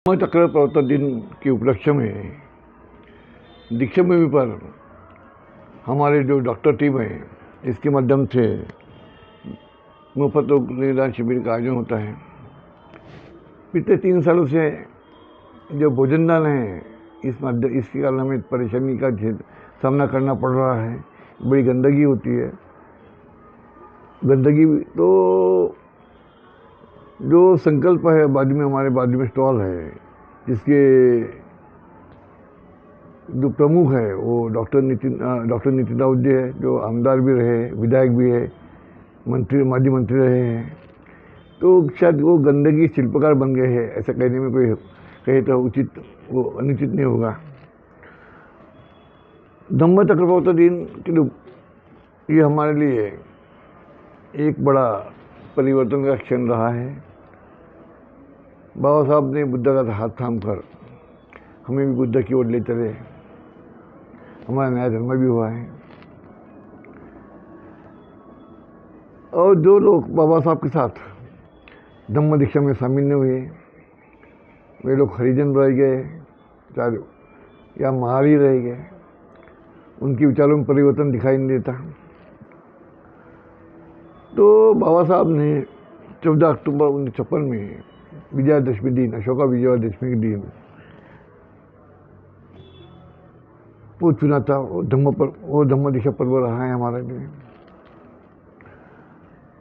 चक्र प्रवर्तन दिन के उपलक्ष्य में दीक्षा भूमि पर हमारे जो डॉक्टर टीम है इसके माध्यम से मुफ्त रोग निदान शिविर का आयोजन होता है। पिछले 3 सालों से जो भोजनदान है इसके कारण हमें परेशानी का सामना करना पड़ रहा है। बड़ी गंदगी होती है। गंदगी तो जो संकल्प है हमारे बाजू में स्टॉल है जिसके जो प्रमुख है वो डॉक्टर नितिन राउत जी है, जो आमदार भी रहे, विधायक भी है, माजी मंत्री रहे हैं। तो शायद वो गंदगी शिल्पकार बन गए हैं, ऐसा कहने में कोई कहे तो वो अनुचित नहीं होगा। धम्म चक्र प्रवर्तन दिन के ये हमारे लिए एक बड़ा परिवर्तन का क्षण रहा है। बाबा साहब ने बुद्ध का हाथ थाम कर हमें भी बुद्ध की ओर ले चले। हमारा नया जन्म भी हुआ है। और जो लोग बाबा साहब के साथ धम्म दीक्षा में शामिल नहीं हुए वे लोग हरिजन रह गए या महारी रह गए। उनके विचारों में परिवर्तन दिखाई नहीं देता। तो बाबा साहब ने 14 अक्टूबर 1956 में विजयादशमी दिन, अशोका विजयादशमी के दिन वो चुना था। वो धम्म दीक्षा पर्व रहा है हमारे लिए।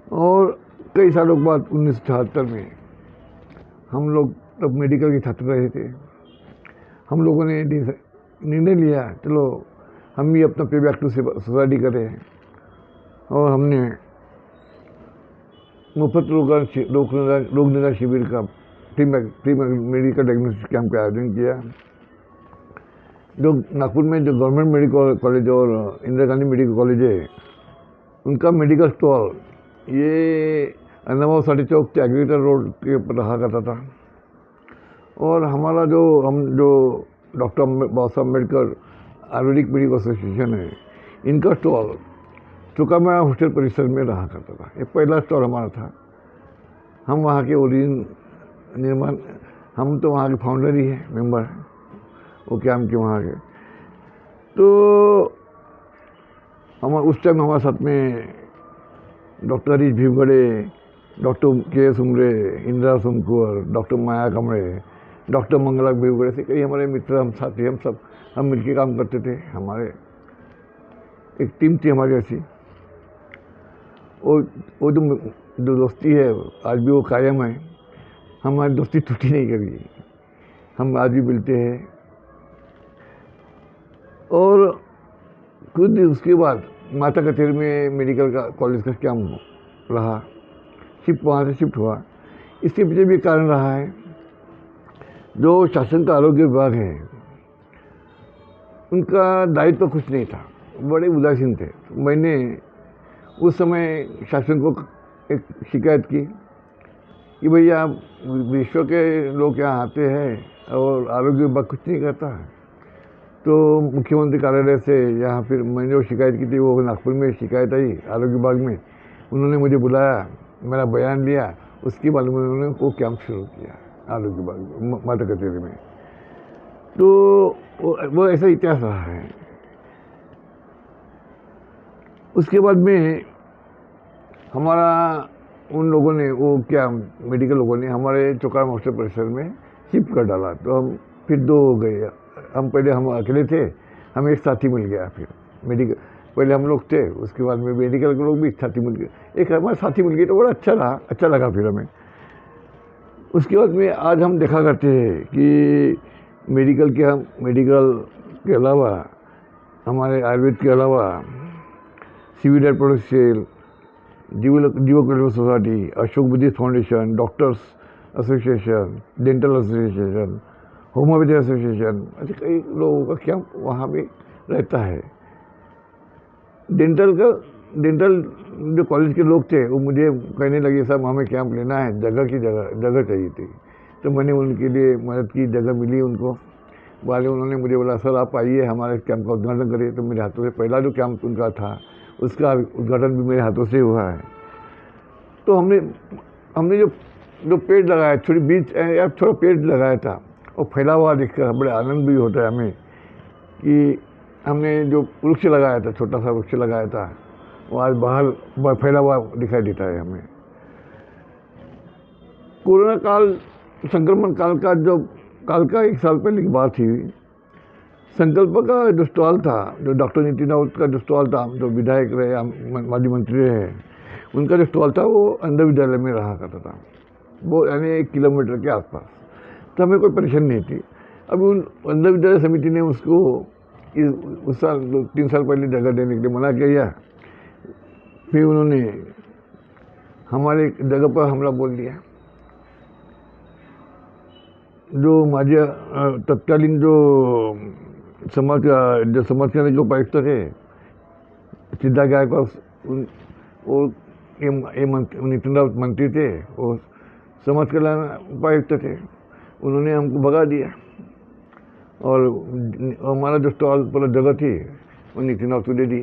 और कई सालों के बाद 1976 में हम लोग तब मेडिकल के छात्र रहे थे। हम लोगों ने निर्णय लिया चलो हम भी अपना पे बैक टू सोसाइटी करें। और हमने मुफ्त रोग निदान शिविर का प्री मेडिकल डायग्नोस्टिक कैंप का आयोजन किया। जो नागपुर में जो गवर्नमेंट मेडिकल कॉलेज और इंदिरा गांधी मेडिकल कॉलेज है उनका मेडिकल स्टॉल ये अन्नाभाऊ साड़ी चौक के एग्रीकल्चर रोड के ऊपर रहा करता था। और हमारा जो डॉक्टर बाबा साहब अम्बेडकर आयुर्वेदिक मेडिकल एसोसिएशन है इनका स्टॉल चुकामा हॉस्टल परिसर में रहा करता था। ये पहला स्टॉल हमारा था। हम वहाँ के ओरिजिन हम तो वहाँ के फाउंडर ही हैं, मेंबर हैं वो कैंप के वहाँ के। तो उस टाइम हमारे साथ में डॉक्टर हरीश भीवगड़े, डॉक्टर के सुमरे, इंदिरा सोमकुवर, डॉक्टर माया कमरे, डॉक्टर मंगला भीवगड़े से कई हमारे मित्र, हम साथी, हम मिलके काम करते थे। हमारे एक टीम थी हमारी ऐसी। वो जो दोस्ती है आज भी वो कायम है। हमारी दोस्ती टूटी नहीं कभी। हम आज भी मिलते हैं। और खुद उसके बाद माता कचेरी में मेडिकल का कॉलेज का कैंप रहा। वहाँ से शिफ्ट हुआ। इसके पीछे भी कारण रहा है। जो शासन का आरोग्य विभाग है उनका दायित्व तो कुछ नहीं था, बड़े उदासीन थे। मैंने उस समय शासन को एक शिकायत की कि भैया विश्व के लोग यहाँ आते हैं और आरोग्य विभाग कुछ नहीं करता है। तो मुख्यमंत्री कार्यालय से यहाँ फिर मैंने जो शिकायत की थी वो नागपुर में शिकायत आई आरोग्य विभाग में। उन्होंने मुझे बुलाया, मेरा बयान लिया, उसके बाद उन्होंने वो कैंप शुरू किया आरोग्य विभाग माता कचेरी में। तो वो ऐसा इतिहास रहा है। उसके बाद में हमारा उन लोगों ने मेडिकल लोगों ने हमारे चौकार हॉस्टल परिसर में शिफ्ट कर डाला। तो हम फिर 2 हो गए। हम अकेले थे, हम एक साथी मिल गया। फिर मेडिकल पहले हम लोग थे, उसके बाद में मेडिकल के लोग भी एक साथी मिल गए। एक हमारे साथी मिल गए तो बड़ा अच्छा लगा फिर हमें। उसके बाद में आज हम देखा करते हैं कि मेडिकल के अलावा हमारे आयुर्वेद के अलावा सिविल प्रोडक्शन, जीवो कल्याण society, Ashok Buddhist foundation, doctors association, dental association, homeopathy association, ऐसे कई लोगों का कैंप वहाँ भी रहता है। डेंटल जो कॉलेज के लोग थे वो मुझे कहने लगे साहब हमें कैंप लेना है, जगह चाहिए थी। तो मैंने उनके लिए मदद की, जगह मिली उनको। बाद उन्होंने मुझे बोला सर आप आइए हमारे कैंप का उद्घाटन करिए। तो मेरे हाथों से पहला जो कैंप उनका था उसका उद्घाटन भी मेरे हाथों से हुआ है। तो हमने जो पेड़ लगाया, थोड़ा पेड़ लगाया था और फैला हुआ दिखकर बड़े आनंद भी होता है हमें कि हमने जो वृक्ष लगाया था, छोटा सा वृक्ष लगाया था, वो आज बाहर फैला हुआ दिखाई देता है हमें। कोरोना काल, संक्रमण काल का 1 साल पहले की बात थी। संकल्प का जो स्टॉल था, जो डॉक्टर नीतिन राउत का जो स्टॉल था, जो विधायक रहे, माजी मंत्री रहे, उनका जो स्टॉल था वो अंदर विद्यालय में रहा करता था, वो यानी 1 किलोमीटर के आसपास। तो हमें कोई परेशानी नहीं थी। अभी उन अंदर विद्यालय समिति ने उसको उस साल 3 साल पहले जगह देने के लिए मना किया। फिर उन्होंने हमारे जगह पर हमला बोल दिया। जो माजी तत्कालीन जो समाज के जो उपायुक्त थे, सिद्धा गायकवाड़, वो नितिन राउत मंत्री थे, वो समाज कल्याण उपायुक्त थे, उन्होंने हमको भगा दिया। और हमारा जो स्टॉल पर जगह थी वो नितिन राउत को दे दी।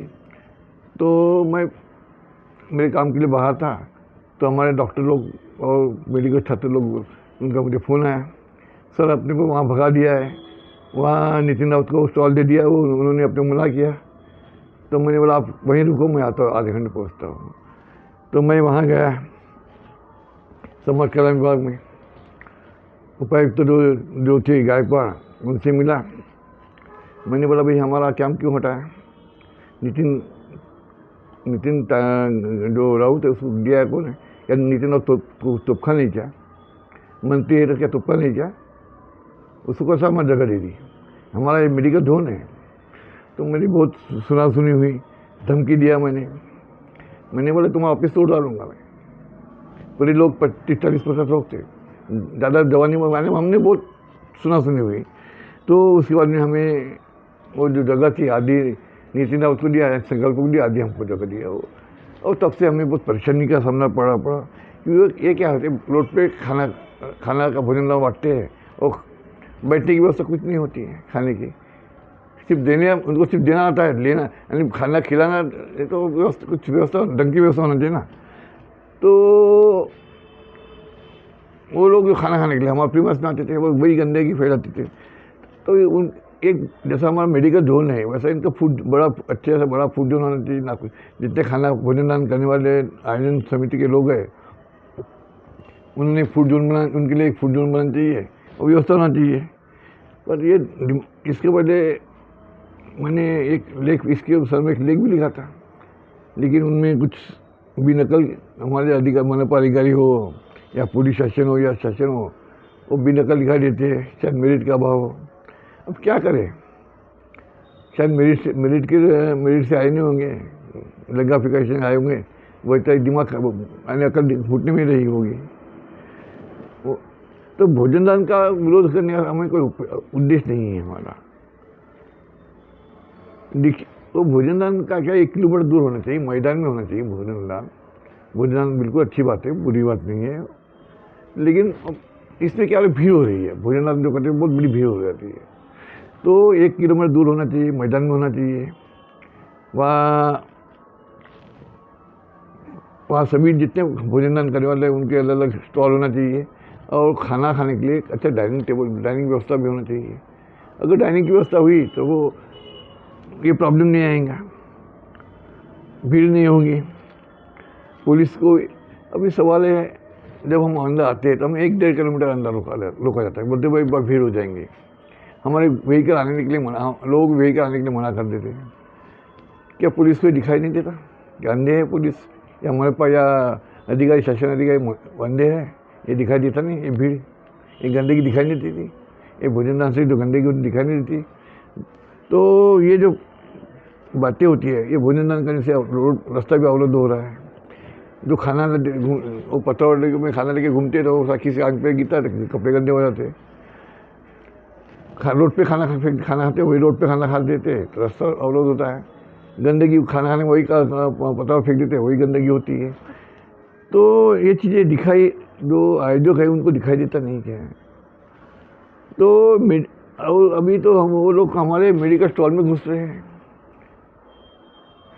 तो मैं मेरे काम के लिए बाहर था, तो हमारे डॉक्टर लोग और मेडिकल छात्र लोग, उनका मुझे फ़ोन आया, सर अपने को वहाँ भगा दिया है, वहाँ नितिन राउत को स्टॉल दे दिया, वो उन्होंने अपने मना किया। तो मैंने बोला आप वहीं रुको, मैं आता हूँ, आधे घंटे पहुँचता हूँ। तो मैं वहाँ गया, समाज कल्याण विभाग में उपायुक्त जो थे गायकवाड़, उनसे मिला। मैंने बोला भाई हमारा काम क्यों हटाया? नितिन जो राउत है उसको दिया कौन है? या नितिन राउत को तोपखा नहीं क्या? मंत्री है तो क्या तोपखा नहीं क्या? उसको कैसा हमारी जगह दे दी? हमारा ये मेडिकल जोन है। तो मेरी बहुत सुनी हुई, धमकी दिया मैंने बोला तुम्हारा ऑफिस तोड़ डालूंगा मैं। पूरे लोग 30-40% लोग थे, ज़्यादा जवानी में हमने बहुत सुनी हुई। तो उसके बाद में हमें वो जो जगह थी आधी नितिन राउत को दिया, संकल्प को दिया, आधी हमको जगह दिया वो। और तब से हमें बहुत परेशानी का सामना पड़ा क्योंकि ये क्या होते है, रोड पे खाना का भोजन बांटते हैं और बैठने की व्यवस्था कुछ नहीं होती है खाने की, उनको सिर्फ देना आता है, लेना यानी खाना खिलाना तो कुछ व्यवस्था ढंग की व्यवस्था होना चाहिए ना। तो वो लोग जो खाना खाने के लिए हमारे प्रीमियस में आते थे, वो वही गंदगी फैलाते थे। तो एक जैसा हमारा मेडिकल जोन है, वैसा इनका फूड बड़ा अच्छे से बड़ा फूड जोन होना चाहिए ना। कुछ जितने खाना भोजन दान करने वाले आयोजन समिति के लोग हैं, उन्होंने फूड जोन उनके लिए एक फूड जोन बनाना चाहिए और व्यवस्था होना चाहिए। पर ये इसके पहले मैंने एक लेख, इसके सर में एक लेख भी लिखा था, लेकिन उनमें कुछ भी नकल हमारे मनपा अधिकारी हो या पुलिस शासन हो या शासन हो, वो भी नकल दिखाई देते हैं, शायद मेरिट का अभाव हो। अब क्या करें, शायद मेरिट से आए नहीं होंगे, लगा फिकेशन आए होंगे, वो इतना दिमाग यानी अकल फूटने में रही होगी। तो भोजन दान का विरोध करने का हमें कोई उद्देश्य नहीं है हमारा। तो भोजन दान का क्या 1 किलोमीटर दूर होना चाहिए, मैदान में होना चाहिए भोजन दान बिल्कुल अच्छी बात है, बुरी बात नहीं है। लेकिन इसमें क्या भीड़ हो रही है, भोजन दान जो करते हैं बहुत बड़ी भीड़ हो जाती है। तो 1 किलोमीटर दूर होना चाहिए, मैदान में होना चाहिए। वहाँ सभी जितने भोजन दान करने वाले उनके अलग अलग स्टॉल होना चाहिए और खाना खाने के लिए अच्छा डाइनिंग व्यवस्था भी होना चाहिए। अगर डाइनिंग की व्यवस्था हुई तो वो ये प्रॉब्लम नहीं आएगा, भीड़ नहीं होगी। पुलिस को अभी सवाल है, जब हम अंदर आते हैं तो हमें 1-1.5 किलोमीटर अंदर रोका जाता है, बोलते भाई एक बार भीड़ हो जाएंगे। हमारे व्हीकल आने के लिए लोग व्हीकल आने के लिए मना कर देते हैं। क्या पुलिस को दिखाई नहीं देता कि अंधे है पुलिस या हमारे पास या अधिकारी, शासन अधिकारी अंधे है? ये दिखाई देता नहीं, ये भीड़, ये गंदगी दिखाई नहीं देती, ये भोजन दान से जो गंदगी दिखाई नहीं देती। तो ये जो बातें होती है, ये भोजन दान करने से रास्ता भी अवरुद्ध हो रहा है। जो खाना वो पत्थर में खाना लेके घूमते रहो, साखी से आग पे गिरता, कपड़े गंदे हो जाते। रोड पे खाना खाते, वही रोड पे खाना खा देते, तो रास्ता अवरोध होता है। गंदगी खाना खाने वही पत्थर फेंक देते, वही गंदगी होती है। तो ये चीज़ें जो आयोजक है उनको दिखाई देता नहीं क्या है। तो अभी तो वो लोग हमारे मेडिकल स्टॉल में घुस रहे हैं,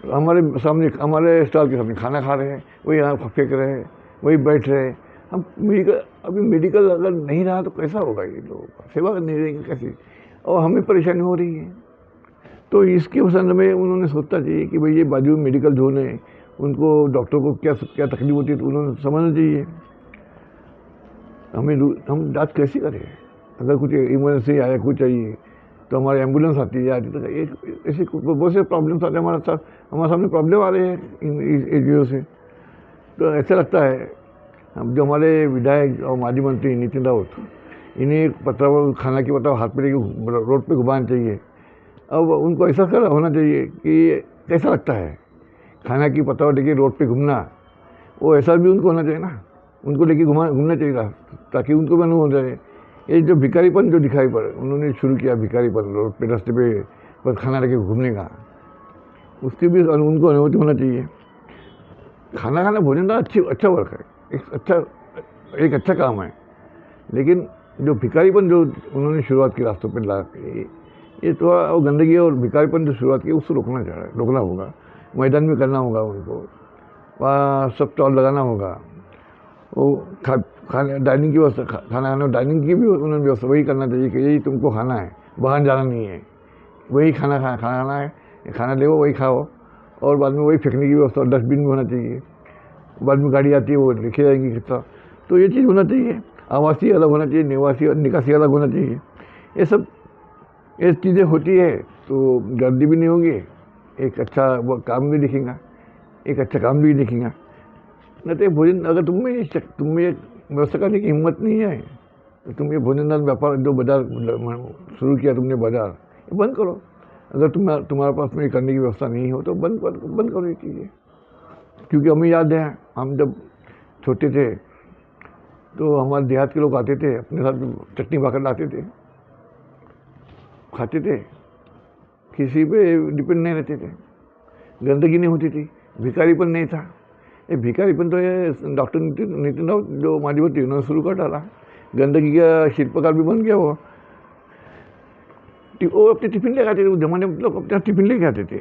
हमारे सामने हमारे स्टॉल के सामने खाना खा रहे हैं, वही यहाँ फेंक रहे हैं, वही बैठ रहे हैं। हम मेडिकल, अभी मेडिकल अगर नहीं रहा तो कैसा होगा, ये लोगों का सेवा नहीं रहेगी कैसे, और हमें परेशानी हो रही है। तो इसके संदर्भ में उन्होंने सोचना चाहिए कि भाई ये बाजू में मेडिकल जोन है, उनको डॉक्टर को क्या क्या तकलीफ होती है तो उन्होंने समझना चाहिए। हम जाँच कैसे करें, अगर कुछ इमरजेंसी आया कुछ चाहिए तो हमारी एम्बुलेंस आती है तो ऐसे बहुत से प्रॉब्लम्स आते हैं हमारे सामने प्रॉब्लम आ रहे हैं इन चीज़ों से। तो ऐसा लगता है हम जो हमारे विधायक और माजी मंत्री नितिन राउत, इन्हें पत्रावल खाना की पत्ता हाथ में लेके रोड पे घुमाना चाहिए। अब उनको ऐसा कर होना चाहिए कि कैसा लगता है खाना की पत्ता लेके रोड पे घूमना, वो ऐसा भी उनको होना चाहिए ना, उनको लेके घूमना चाहिए ताकि उनको भी अनुभव हो जाए। ये जो भिखारीपन जो दिखाई पड़ उन्होंने शुरू किया, भिखारीपन रोड पे रास्ते पे पर खाना लेके घूमने का, उसकी भी उनको अनुभूति होना चाहिए। खाना खाना भोजन का अच्छा वर्क है, एक अच्छा काम है, लेकिन जो भिखारीपन जो उन्होंने शुरुआत की रास्तों पे ला के, ये थोड़ा गंदगी और भिखारीपन जो शुरुआत की उसको रोकना होगा। मैदान में करना होगा उनको, वहाँ सब स्टॉल लगाना होगा, वो खाने डाइनिंग की व्यवस्था, खाना खाना डाइनिंग की भी उन्होंने व्यवस्था वही करना चाहिए कि यही तुमको खाना है, बाहर जाना नहीं है, वही खाना खाना है, खाना ले वही खाओ, और बाद में वही फेंकने की व्यवस्था डस्टबिन में होना चाहिए। बाद में गाड़ी आती है वो लिखे जाएंगी कितना, तो ये चीज़ होना चाहिए। आवासीय अलग होना चाहिए, निवासी और निकासी अलग होना चाहिए। ये चीज़ें होती है तो गर्दी भी नहीं होगी, एक अच्छा काम भी दिखेगा, एक अच्छा काम भी दिखेगा। नहीं तो भोजन अगर तुम में व्यवस्था करने की हिम्मत नहीं है तो तुम ये भोजन व्यापार जो बाजार शुरू किया तुमने बाजार, ये बंद करो। अगर तुम्हारे पास में करने की व्यवस्था नहीं हो तो बंद करो ये चीज़ें। क्योंकि हमें याद है हम जब छोटे थे तो हमारे देहात के लोग आते थे, अपने साथ चटनी भाकर लाते थे, खाते थे, किसी पे डिपेंड नहीं रहते थे, गंदगी नहीं होती थी, भिखारीपन नहीं था। ये भिखारीपन तो ये डॉक्टर नितिन राउत जो माजी मंत्री उन्होंने शुरू कर डाला। गंदगी का शिल्पकार भी बन गया वो अपने टिफिन ले आते थे, उस जमाने में लोग अपना टिफिन लेके आते थे।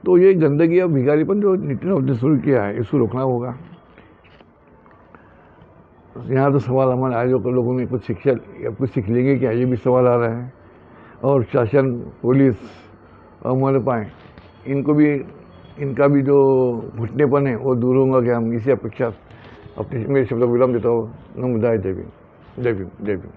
तो ये गंदगी और भिखारीपन जो नितिन राउत ने शुरू किया है इसको रोकना होगा। यहाँ तो सवाल हमारे आयोजक लोगों ने कुछ शिक्षा या कुछ सीख लेंगे क्या, ये भी सवाल आ रहा है। और शासन, पुलिस और हमारे पाए इनका भी जो घुटनेपन है वो दूर होगा क्या, हम इसी अपेक्षा अपने मेरे शब्दों को विराम देता हूँ। नमो बुद्धाय, जय भीम, जय भीम, जय भीम।